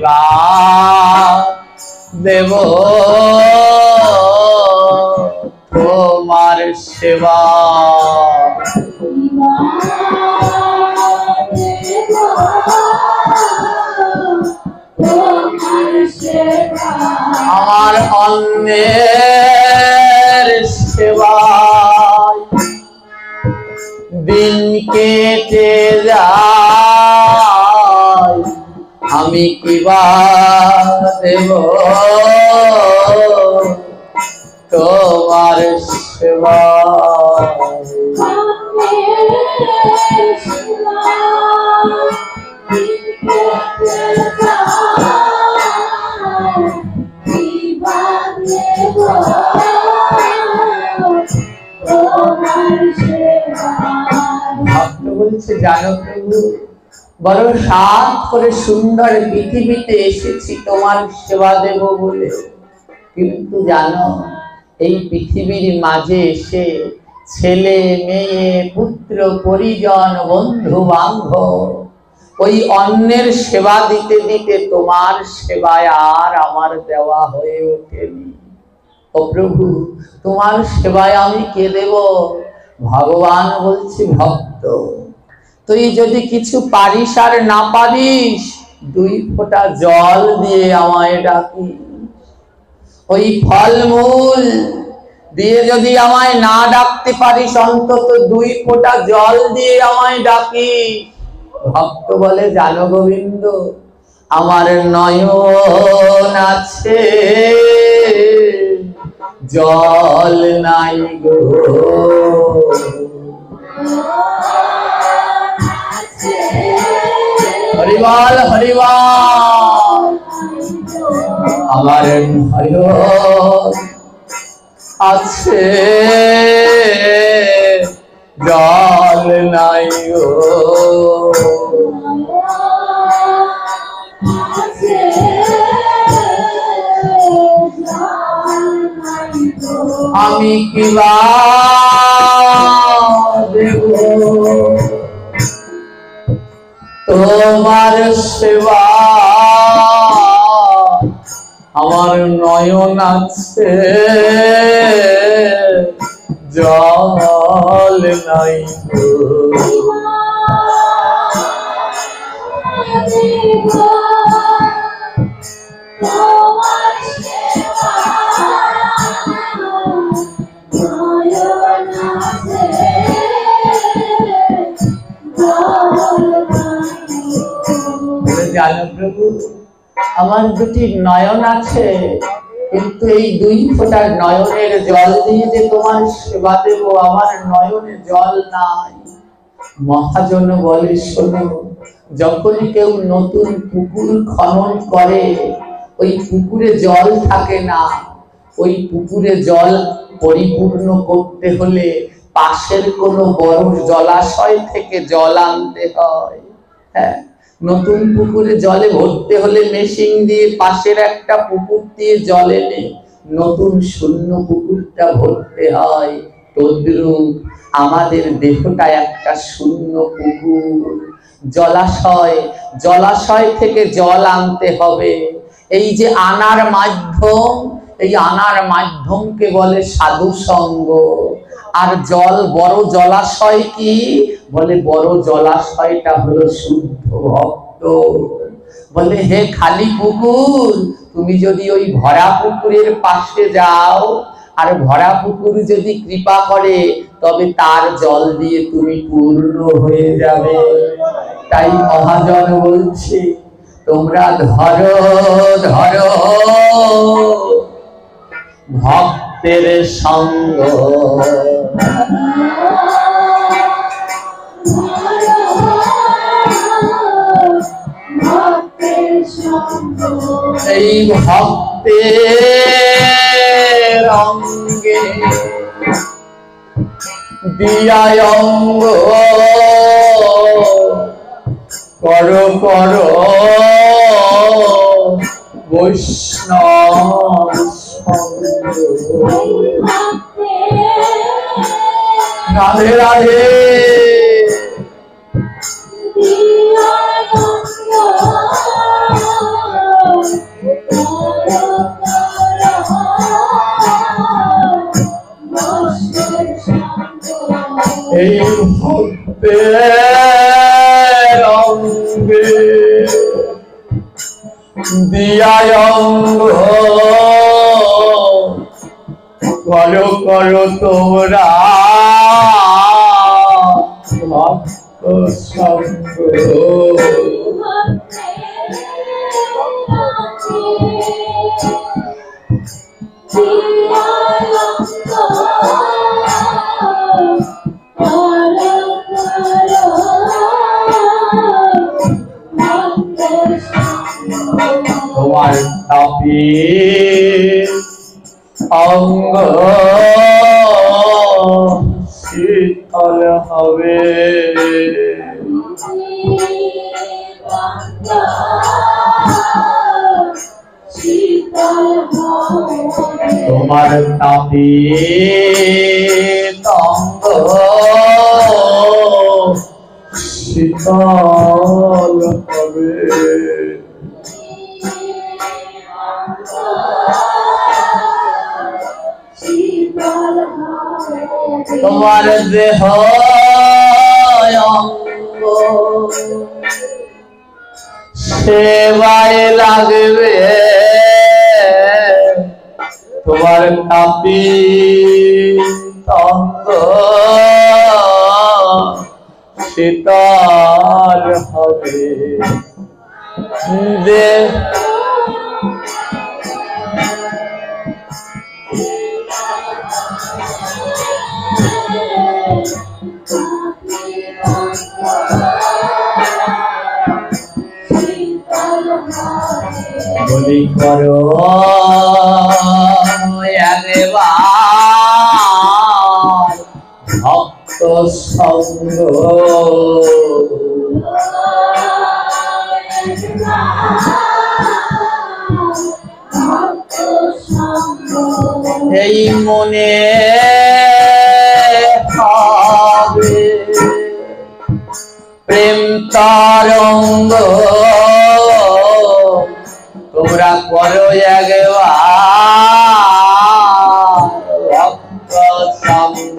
সেবা দেব, তোমার সেবা আমার অন্যের সেবায় দিন কেটে যায়, আমি কিবা দেব তোমার সেবা। ভক্ত বলছে, জানো প্রভু, বড় সাধ করে সুন্দর পৃথিবীতে এসেছি তোমার সেবা দেব বলে, কিন্তু জানো এই পৃথিবীর মাঝে এসে ছেলে মেয়ে পুত্র পরিজন বন্ধু বান্ধব ওই অন্যের সেবা দিতে দিতে তোমার সেবায় আর আমার দেওয়া হয়ে ওঠেনি। ও প্রভু, তোমার সেবায় আমি কে দেব? ভগবান বলছে, ভক্ত তুই যদি কিছু পারিস আর না পারিস, 2 ফোঁটা জল দিয়ে আমায় ডাকিস। ওই ফলমূল দিয়ে যদি আমায় না ডাকতে পারিস, অন্তত 2 ফোঁটা জল দিয়ে আমায় ডাকিস। ভক্ত বলে, জানো গোবিন্দ, আমার নয়ন আছে জল নাই গো, হরিবল হরিবল, আমার নয়ন আছে জল নাই গো, আমি কিবা দেব তোমার সেবা, আমার নয়ন আছে জল নাই গো। জানো প্রভু, আমার 2টি নয়ন আছে, কিন্তু এই 2 ফোঁটা নয়নের জল দিয়ে যে তোমার সেবা দেব, আমার নয়নে জল নাই। মহাজন বলে, শোনো, যখন কেউ নতুন পুকুর খনন করে, ওই পুকুরে জল থাকে না, ওই পুকুরে জল পরিপূর্ণ করতে হলে পাশের কোনো বড় জলাশয় থেকে জল আনতে হয়। হ্যাঁ, নতুন পুকুরে জলে ভরতে হলে মেশিন দিয়ে পাশের একটা পুকুর দিয়ে জল এনে নতুন শূন্য পুকুরটা ভরতে হয়। তদ্রূপ আমাদের দেহটা একটা শূন্য পুকুর, জলাশয়, জলাশয় থেকে জল আনতে হবে। এই যে আনার মাধ্যম, এই আনার মাধ্যমকে বলে সাধু সঙ্গ। আর জল, বড় জলাশয় কি বলে? বড় জলাশয়টা হলো শুদ্ধ ভক্ত। বলে, হে খালি পুকুর, তুমি যদি ওই ভরা পুকুরের পাশে যাও, আর ভরা পুকুর যদি কৃপা করে, তবে তার জল দিয়ে তুমি পূর্ণ হয়ে যাবে। তাই মহাজন বলছে, তোমরা ধরো ধরো ভক্তের সঙ্গ, এই ভক্তের অঙ্গে দিয়ায় অঙ্গ করো করো বৈষ্ণব রাধে রাধে। অঙ্গে দিয়ায় অঙ্গ করো করো তোমরা ভক্ত সঙ্গ তোমার তাপে অঙ্গ শীতল হবে তোমার তাপে অঙ্গ শীতল হবে তোমার দেহ অঙ্গ সেবায় লাগবে তোমার তাপি অঙ্গ শীতল হবে দেহ বলি করো একবার ভক্ত সঙ্গ এই মনে হবে প্রেম তরঙ্গ তোমরা করো একবার ভক্ত সঙ্গ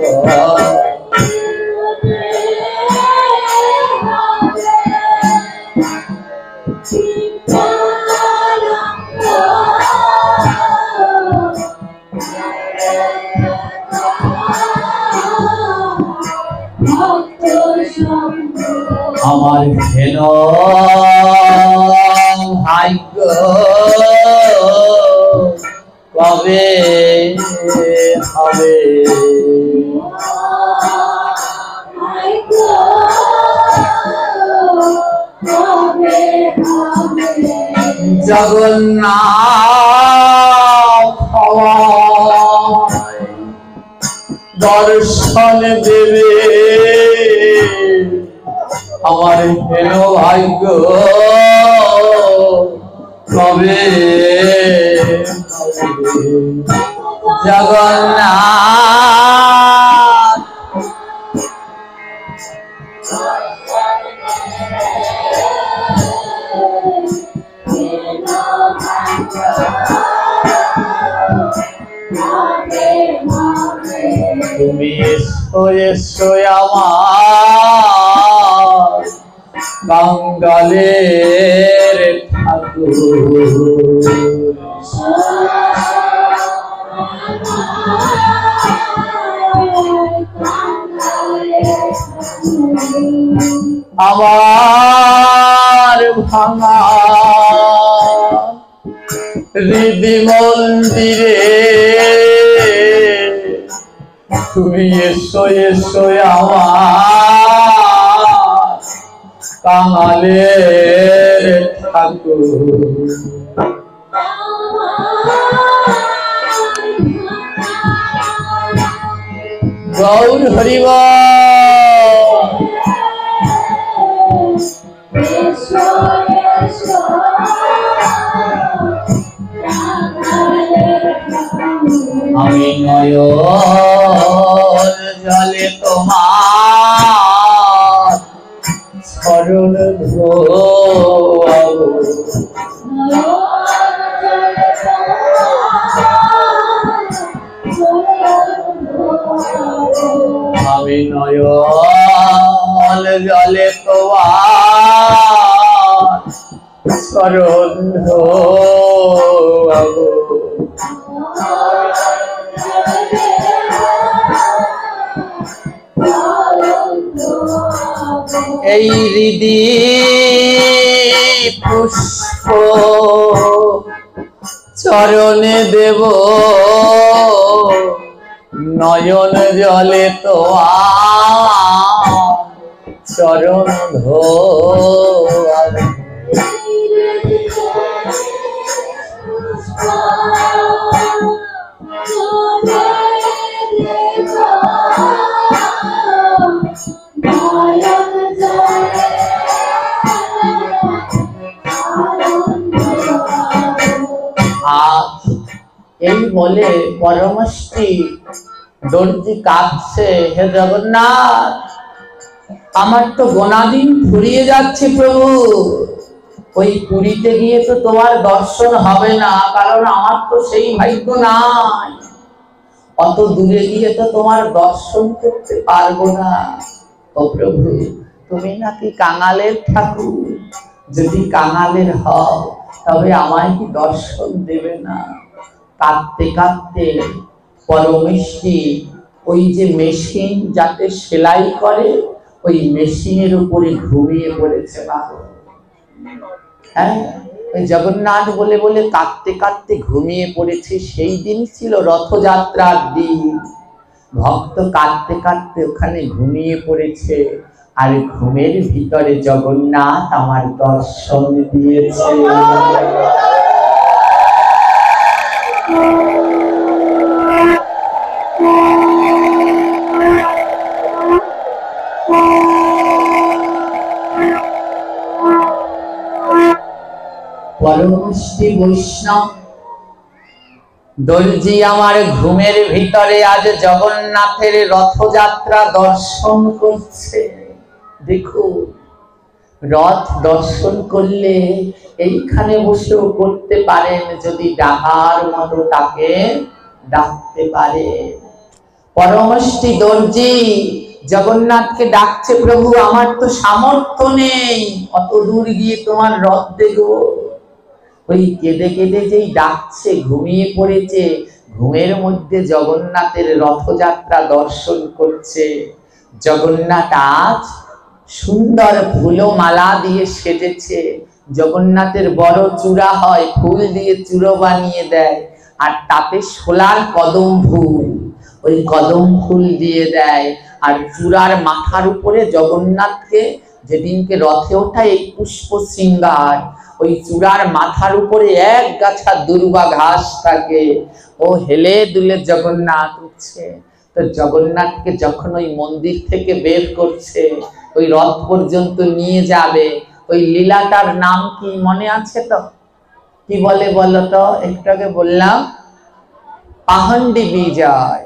আমার হেন ভাগ্য কবে হবে জগন্নাথ দর্শন দেবে আমার হেন ভাগ্য কবে জগন্নাথ তুমি এসো এসো আমার বাঙালের ঠাকুর আমার ভাঙা হৃদি মন্দিরে তুমি এসো এসো আমার কাঙালের ঠাকুর গৌর হরিব আমি নয়ন জলে তোমার স্মরণ ধোয়াবো আমি নয়ন জলে তোমার চরণ ধোবো। এই হৃদি পুষ্প চরণে দেব, নয়ন জলে তোমার চরণ ধোবো। আজ এই বলে পরমষ্টি দর্জি কাঁদছে, হে জগন্নাথ আমার তো গোনাদিন ফুরিয়ে যাচ্ছে প্রভু, ওই পুরীতে গিয়ে তো তোমার দর্শন হবে না, কারণ আমার তো সেই ভাগ্য নাই, অত দূরে গিয়ে তো তোমার দর্শন করতে পারবো না। ও প্রভু তুমি নাকি কাঙালের ঠাকুর, যদি কাঙালের হও তবে আমায় কি দর্শন দেবে না? কাঁদতে কাঁদতে পরমেষ্টি ওই যে মেশিন যাতে সেলাই করে ওই মেশিনের উপরে ঘুমিয়ে পড়েছে না। হ্যাঁ, ওই জগন্নাথ বলে বলে কাঁদতে কাঁদতে ঘুমিয়ে পড়েছে। সেই দিন ছিল রথযাত্রার দিন, ভক্ত কাঁদতে কাঁদতে ওখানে ঘুমিয়ে পড়েছে, আর ঘুমের ভিতরে জগন্নাথ আমার দর্শন দিয়েছে। পরমষ্টি বৈষ্ণব দর্জি আমার ঘুমের ভিতরে আজ জগন্নাথের রথযাত্রা দর্শন করছে। দেখো রথ দর্শন করলে এইখানে বসেও করতে পারেন, যদি ডাকার মতো তাকে ডাকতে পারে। পরমষ্টি দর্জি জগন্নাথকে ডাকছে, প্রভু আমার তো সামর্থ্য নেই অত দূর গিয়ে তোমার রথ দেখবো। ওই কেঁদে কেঁদে যেই ডাকছে, ঘুমিয়ে পড়েছে, ঘুমের মধ্যে জগন্নাথের রথযাত্রা দর্শন করছে। জগন্নাথ আজ সুন্দর ফুলমালা দিয়ে সেজেছে, জগন্নাথের বড় চূড়া হয়, ফুল দিয়ে চূড়ো বানিয়ে দেয়, আর তাতে সোলার কদম ফুল, ওই কদম ফুল দিয়ে দেয়। আর চূড়ার মাথার উপরে জগন্নাথকে যেদিনকে রথে ওঠায় এই পুষ্প শৃঙ্গার, ওই চূড়ার মাথার উপরে এক গাছা দুর্বা ঘাস থাকে, ও হেলে দুলে জগন্নাথ উঠছে। তো জগন্নাথকে যখন ওই মন্দির থেকে বের করছে, ওই রথ পর্যন্ত নিয়ে যাবে, ওই লীলাটার নাম কি মনে আছে তো? কি বলে বলো তো? একটু আগে বললাম পাহন্ডি বিজয়।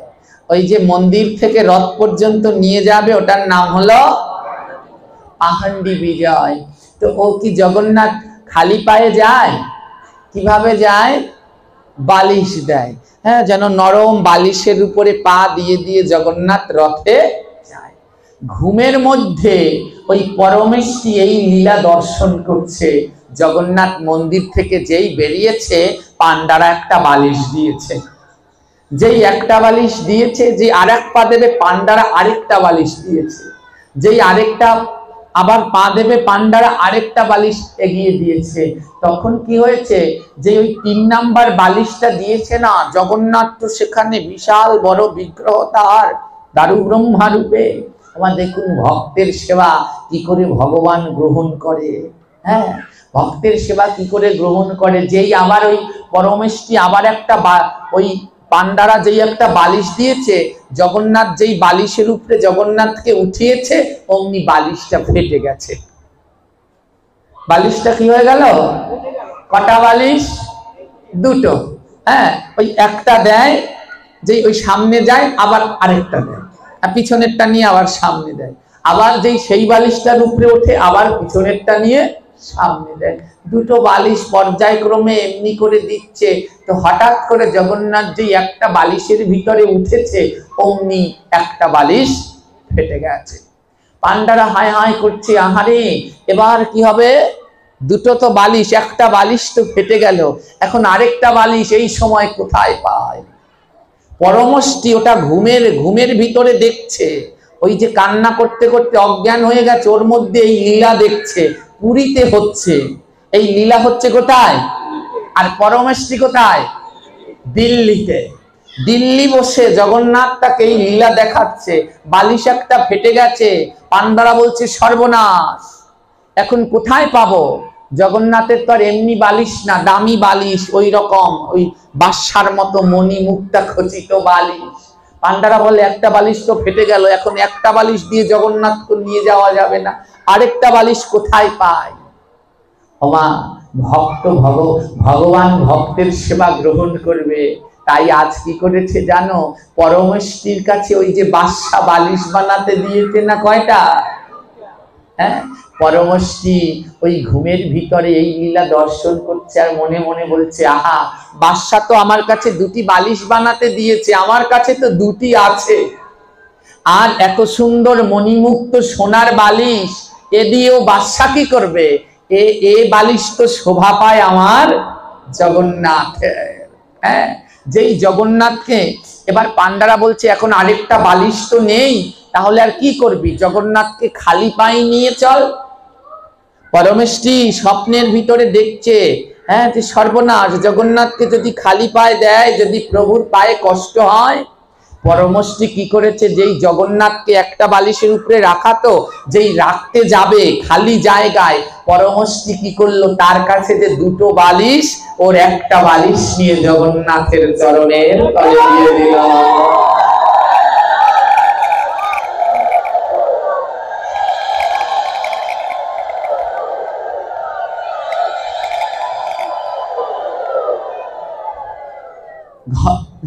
ওই যে মন্দির থেকে রথ পর্যন্ত নিয়ে যাবে ওটার নাম হলো পাহন্ডি বিজয়। তো ও কি জগন্নাথ খালি পায়ে যায়? কিভাবে যায়? বালিশ দেয়, হ্যাঁ, যেন নরম বালিশের উপরে পা দিয়ে দিয়ে জগন্নাথ রথে যায়। ঘুমের মধ্যে ওই পরমেষ্টি এই লীলা দর্শন করছে। জগন্নাথ মন্দির থেকে যেই বেরিয়েছে, পান্ডারা একটা বালিশ দিয়েছে, যেই একটা বালিশ দিয়েছে, যে আরেক পা দেবে পান্ডারা আরেকটা বালিশ দিয়েছে, যেই আরেকটা আবার পা দেবে পান্ডারা আরেকটা বালিশ এগিয়ে দিয়েছে। তখন কি হয়েছে, যে ওই 3 নাম্বার বালিশটা দিয়েছে না, জগন্নাথ তো সেখানে বিশাল বড় বিগ্রহ তার দারু ব্রহ্মা রূপে। আমার দেখুন ভক্তের সেবা কি করে ভগবান গ্রহণ করে। হ্যাঁ, ভক্তের সেবা কি করে গ্রহণ করে। যেই আবার ওই পরমেষ্টি আবার একটা ওই পান্ডারা যেই একটা বালিশ দিয়েছে, জগন্নাথ যেই বালিশের উপরে জগন্নাথকে উঠিয়েছে, অমনি বালিশটা ফেটে গেছে। বালিশটা কি হয়ে গেল? কটা বালিশ? দুটো। হ্যাঁ, ওই একটা দেয়, যেই ওই সামনে যায় আবার আরেকটা দেয়, আর পিছনেরটা নিয়ে আবার সামনে দেয়, আবার যেই সেই বালিশটার উপরে ওঠে আবার পিছনেরটা নিয়ে সামনে দেয়। দুটো বালিশ পর্যায়ক্রমে এমনি করে দিচ্ছে। তো হঠাৎ করে জগন্নাথ যে একটা বালিশের ভিতরে উঠেছে, অমনি একটা বালিশ ফেটে গেছে। পান্ডারা হায় হায় করছে, আহারে এবার কি হবে, দুটো তো বালিশ, একটা বালিশ তো ফেটে গেল, এখন আরেকটা বালিশ এই সময় কোথায় পায়? পরমষ্টি ওটা ঘুমের ভিতরে দেখছে, ওই যে কান্না করতে করতে অজ্ঞান হয়ে গেছে, ওর মধ্যে এই লীলা দেখছে, পুরীতে হচ্ছে এই লীলা, হচ্ছে কোথায়? আর পরমেষ্টি কোথায়? দিল্লিতে। দিল্লি বসে জগন্নাথ তাকে এই লীলা দেখাচ্ছে, বালিশ একটা ফেটে গেছে, পান্ডারা বলছে সর্বনাশ, এখন কোথায় পাবো? জগন্নাথের তো আর এমনি বালিশ না, দামি বালিশ, ওই রকম ওই বাদশার মতো মণি মুক্তা খচিত বালিশ। পান্ডারা বলে একটা বালিশ তো ফেটে গেল, এখন একটা বালিশ দিয়ে জগন্নাথকে নিয়ে যাওয়া যাবে না, আরেকটা বালিশ কোথায় পায়? ওমা, ভগবান ভক্তের সেবা গ্রহণ করবে, তাই আজ কি করেছে জানো? পরমেষ্টির কাছে ওই যে বাদশা বালিশ বানাতে দিয়েছে না কয়টা? হ্যাঁ, পরমেষ্টি ওই ঘুমের ভিতরে এই লীলা দর্শন করছে আর মনে মনে বলছে, আহা, বাদশা তো আমার কাছে দুটি বালিশ বানাতে দিয়েছে, আমার কাছে তো দুটি আছে, আর এত সুন্দর মণিমুক্ত সোনার বালিশ এ দিয়েও বাদশা কি করবে? এ বালিশ তো শোভা পায় আমার জগন্নাথ। হ্যাঁ, যেই জগন্নাথকে এবার পান্ডারা বলছে এখন আরেকটা বালিশ তো নেই, তাহলে আর কি করবি? জগন্নাথকে খালি পায়ে নিয়ে চল। পরমেষ্টি স্বপ্নের ভিতরে দেখছে, হ্যাঁ, যে সর্বনাশ, জগন্নাথকে যদি খালি পায়ে দেয়, যদি প্রভুর পায়ে কষ্ট হয়। পরমেষ্টি কি করেছে, যেই জগন্নাথকে একটা বালিশের উপরে রাখা, তো যেই রাখতে যাবে খালি জায়গায়, পরমেষ্টি কি করলো, তার কাছে যে দুটো বালিশ, ওর একটা বালিশ নিয়ে জগন্নাথের চরণের তলে দিয়ে দিল।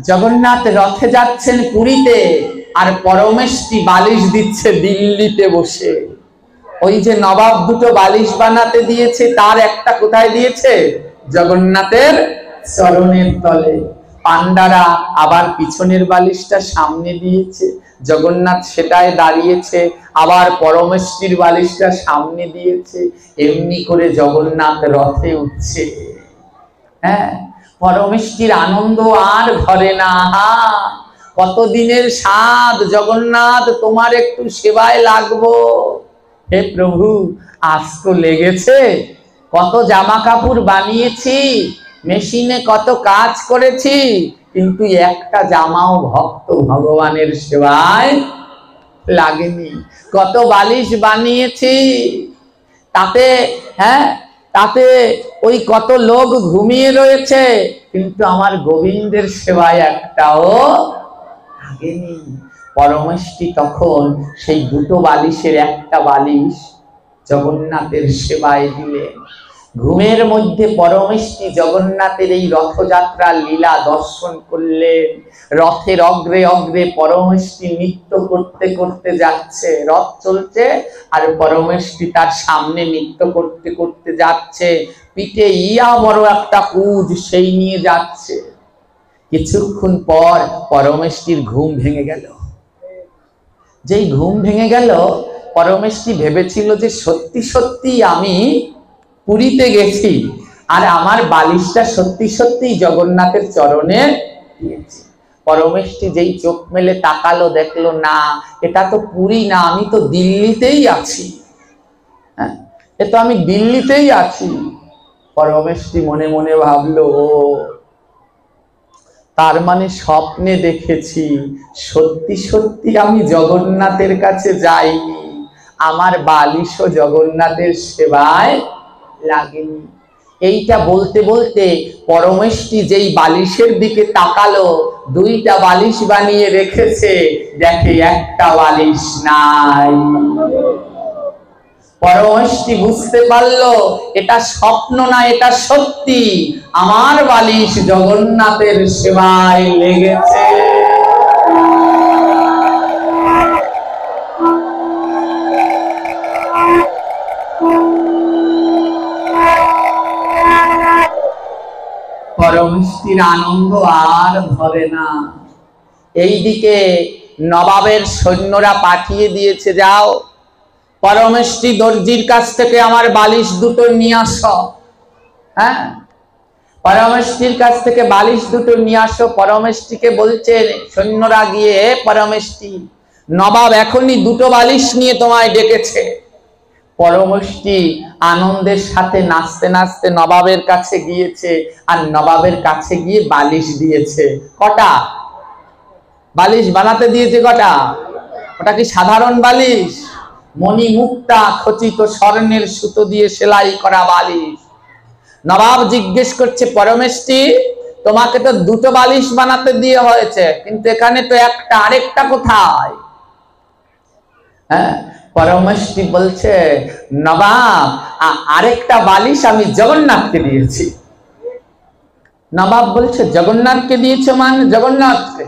জগন্নাথ রথে যাচ্ছেন পুরীতে, আর পরমেষ্টি বালিশ দিচ্ছে দিল্লিতে বসে। ওই যে নবাব দুটো বালিশ বানাতে দিয়েছে, তার একটা কোথায় দিয়েছে? জগন্নাথের চরণের তলে। পান্ডারা আবার পিছনের বালিশটা সামনে দিয়েছে, জগন্নাথ সেটায় দাঁড়িয়েছে, আবার পরমেষ্টির বালিশটা সামনে দিয়েছে, এমনি করে জগন্নাথ রথে উঠছে। হ্যাঁ, পরমেষ্টির আনন্দ আর ধরে না। কতদিনের স্বাদ, জগন্নাথ তোমার একটু সেবায় লাগবো। হে প্রভু, আজ তো লেগেছে, কত জামা কাপড় বানিয়েছি, মেশিনে কত কাজ করেছি, কিন্তু একটা জামাও ভক্ত ভগবানের সেবায় লাগেনি। কত বালিশ বানিয়েছি, তাতে হ্যাঁ, তাতে ওই কত লোক ঘুমিয়ে রয়েছে, কিন্তু আমার গোবিন্দের সেবায় একটাও লাগেনি। পরমেষ্টি তখন সেই দুটো বালিশের একটা বালিশ জগন্নাথের সেবায় দিলেন। ঘুমের মধ্যে পরমেষ্টি জগন্নাথের এই রথযাত্রার লীলা দর্শন করলেন। রথের অগ্রে অগ্রে পরমেষ্টি নৃত্য করতে করতে যাচ্ছে, রথ চলছে আর পরমেষ্টি তার সামনে নৃত্য করতে করতে যাচ্ছে, পিঠে ইয়া বড় একটা কুজ সেই নিয়ে যাচ্ছে। কিছুক্ষণ পর পরমেষ্টির ঘুম ভেঙে গেল। যেই ঘুম ভেঙে গেল, পরমেষ্টি ভেবেছিল যে সত্যি সত্যি আমি পুরীতে গেছি, আর আমার বালিশটা সত্যি সত্যি জগন্নাথের চরণে দিয়েছি। পরমেষ্টি যেই চোখ মেলে তাকালো, দেখলো না, এটা তো পুরী না, আমি তো দিল্লিতেই আছি। হ্যাঁ, এ তো আমি দিল্লিতেই আছি। পরমেষ্টি মনে মনে ভাবলো, তার মানে স্বপ্নে দেখেছি, সত্যি সত্যি আমি জগন্নাথের কাছে যাইনি, আমার বালিশও জগন্নাথের সেবায় লাগেনি। এইটা বলতে বলতে পরমেষ্টি যেই বালিশের দিকে তাকালো, দুইটা বালিশ বানিয়ে রেখেছে, দেখে একটা বালিশ নাই। পরমেষ্টি বুঝতে পারলো এটা স্বপ্ন না, এটা সত্যি, আমার বালিশ জগন্নাথের সেবায় লেগেছে। পরমেষ্টির আনন্দ আর ধরে না। এইদিকে নবাবের সৈন্যরা পাঠিয়ে দিয়েছে, যাও পরমেষ্টি দর্জির কাছ থেকে আমার বালিশ দুটো নিয়ে আসো। হ্যাঁ, পরমেষ্টির কাছ থেকে বালিশ দুটো নিয়ে আসো। পরমেষ্টিকে বলছে সৈন্যরা গিয়ে, পরমেষ্টি নবাব এখনই দুটো বালিশ নিয়ে তোমায় ডেকেছে। পরমেষ্টি আনন্দের সাথে নাচতে নাচতে নবাবের কাছে গিয়েছে, আর নবাবের কাছে গিয়ে বালিশ দিয়েছে। কটা বালিশ বানাতে দিয়েছে? কটা? ওটা কি সাধারণ বালিশ? মণিমুক্তা খচিত স্বর্ণের সুতো দিয়ে সেলাই করা বালিশ। নবাব জিজ্ঞেস করছে, পরমেষ্টি তোমাকে তো দুটো বালিশ বানাতে দিয়ে হয়েছে, কিন্তু এখানে তো একটা, আরেকটা কোথায়? হ্যাঁ, পরমেষ্টি বলছে, নবাব আরেকটা বালিশ আমি জগন্নাথকে দিয়েছি। নবাব বলছে, জগন্নাথকে দিয়েছে মানে? জগন্নাথকে?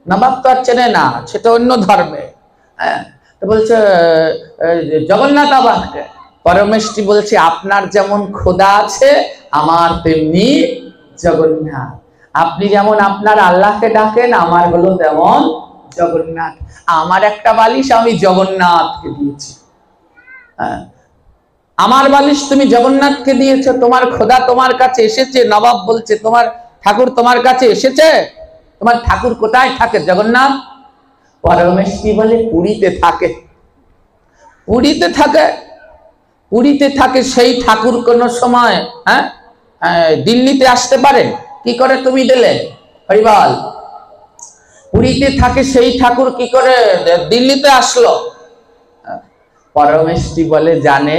নবাব তো আর চেনে না, সেটা অন্য ধর্মে। হ্যাঁ, তো বলছে জগন্নাথ আবারকে। পরমেষ্টি বলছে, আপনার যেমন খোদা আছে আমার তেমনি জগন্নাথ। আপনি যেমন আপনার আল্লাহকে ডাকেন, আমার হলো তেমন জগন্নাথ। আমার একটা বালিশ আমি জগন্নাথকে দিয়েছি। হ্যাঁ, আমার বালিশ তুমি জগন্নাথকে দিয়েছো, তোমার খোদা তোমার কাছে এসেছে। নবাব বলছে, তোমার ঠাকুর তোমার কাছে এসেছে? তোমার ঠাকুর কোথায় থাকে? জগন্নাথ। পরমেষ্টি বলে, পুরীতে থাকে। পুরীতে থাকে? পুরীতে থাকে সেই ঠাকুর কোন সময় দিল্লিতে আসতে পারে? কি করে তুমি দিলে? হরিবল। পুরীতে থাকে সেই ঠাকুর কি করে দিল্লিতে আসলো? পরমেষ্টি বলে, জানে